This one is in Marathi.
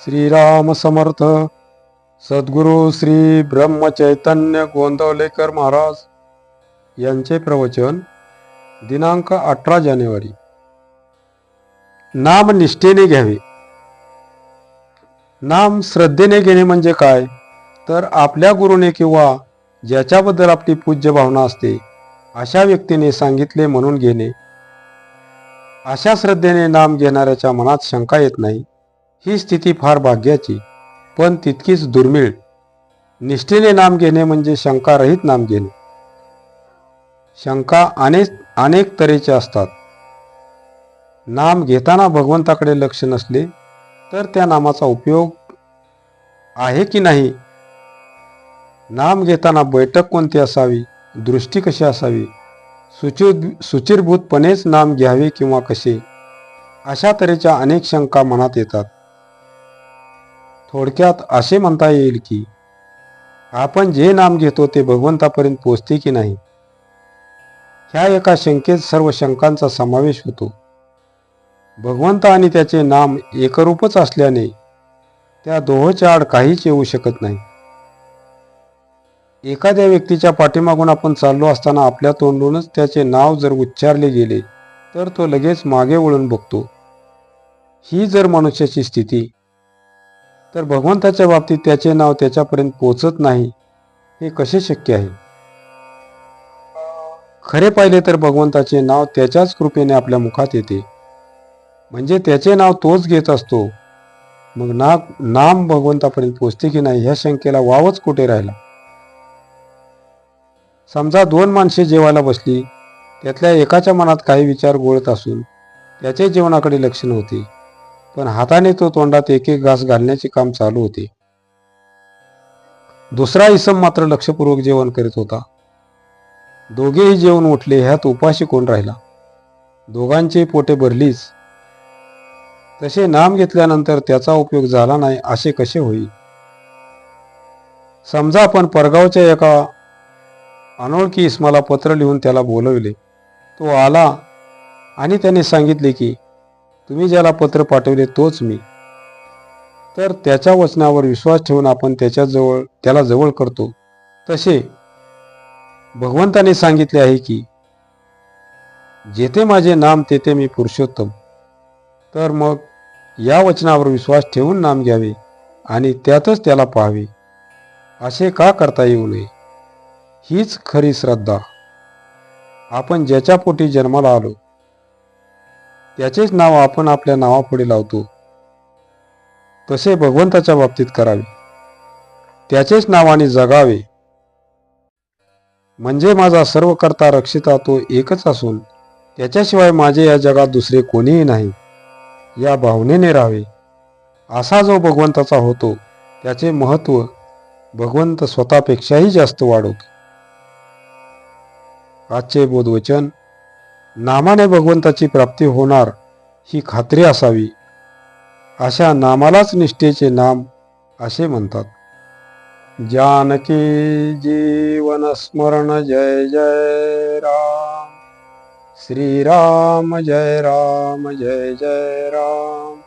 श्रीराम समर्थ. सद्गुरु श्री ब्रह्मचैतन्य गोंदवलेकर महाराज यांचे प्रवचन दिनांक 18 जानेवारी. नाम निष्ठेने घ्यावे. नाम श्रद्धेने घेणे म्हणजे काय, तर आपल्या गुरुने किंवा ज्याच्याबद्दल आपली पूज्य भावना असते अशा व्यक्तीने सांगितले म्हणून घेणे. अशा श्रद्धेने नाम घेणाऱ्याच्या मनात शंका येत नाही. ही स्थिती फार भाग्याची, पण तितकीच दुर्मिळ. निष्ठेने नाम घेणे म्हणजे शंकारहित नाम घेणे. शंका अनेक तऱ्हेचे असतात. नाम घेताना भगवंताकडे लक्ष नसले तर त्या नामाचा उपयोग आहे की नाही, नाम घेताना बैठक कोणती असावी, दृष्टी कशी असावी, सुचिरभूतपणेच नाम घ्यावे किंवा कसे, अशा तऱ्हेच्या अनेक शंका मनात येतात. थोडक्यात असे म्हणता येईल की आपण जे नाम घेतो ते भगवंतापर्यंत पोचते की नाही, ह्या एका शंकेत सर्व शंकांचा समावेश होतो. भगवंत आणि त्याचे नाम एकरूपच असल्याने त्या दोहोच्या आड काहीच येऊ शकत नाही. एखाद्या व्यक्तीच्या पाठीमागून आपण चाललो असताना आपल्या तोंडूनच त्याचे नाव जर उच्चारले गेले तर तो लगेच मागे वळून बघतो. ही जर मनुष्याची स्थिती, तर भगवंताच्या बाबतीत त्याचे नाव त्याच्यापर्यंत पोचत नाही हे कसे शक्य आहे? खरे पाहिले तर भगवंताचे नाव त्याच्याच कृपेने आपल्या मुखात येते, म्हणजे त्याचे नाव तोच घेत असतो. मग नाम भगवंतापर्यंत पोचते की नाही ह्या शंकेला वावच कुठे राहिला. समजा दोन माणसे जेवायला बसली, त्यातल्या एकाच्या मनात काही विचार गोळत असून त्याचे जेवणाकडे लक्ष नव्हते, पण हाताने तो तोंडात एक एक घास घालण्याचे काम चालू होते. दुसरा इसम मात्र लक्षपूर्वक जेवण करीत होता. दोघेही जेवून उठले, ह्यात उपाशी कोण राहिला? दोघांची पोटे भरलीच. तसे नाम घेतल्यानंतर त्याचा उपयोग झाला नाही असे कसे होईल? समजा आपण परगावच्या एका अनोळखी इसमाला पत्र लिहून त्याला बोलवले. तो आला आणि त्याने सांगितले की तुम्ही ज्याला पत्र पाठवले तोच मी. तर त्याच्या वचनावर विश्वास ठेवून आपण त्याला जवळ करतो. तसे भगवंताने सांगितले आहे की जेथे माझे नाम तेथे मी पुरुषोत्तम. तर मग या वचनावर विश्वास ठेवून नाम घ्यावे आणि त्यातच त्याला पाहावे. असे का करता येऊ नये? हीच खरी श्रद्धा. आपण ज्याच्या पोटी जन्माला आलो त्याचेच नाव आपण आपल्या नावापुढे लावतो, तसे भगवंताच्या बाबतीत करावे. त्याचेच नावाने जगावे. म्हणजे माझा सर्व करता रक्षिता तो एकच असून त्याच्याशिवाय माझे या जगात दुसरे कोणीही नाही, या भावनेने राहावे. असा जो भगवंताचा होतो त्याचे महत्त्व भगवंत स्वतःपेक्षाही जास्त वाढवतो. आजचे बोधवचन: नामाने भगवंताची प्राप्ती होणार ही खात्री असावी. अशा नामालाच निष्ठेचे नाम असे म्हणतात. जानकी जीवन स्मरण जय जय राम. श्रीराम जय राम जय जय राम.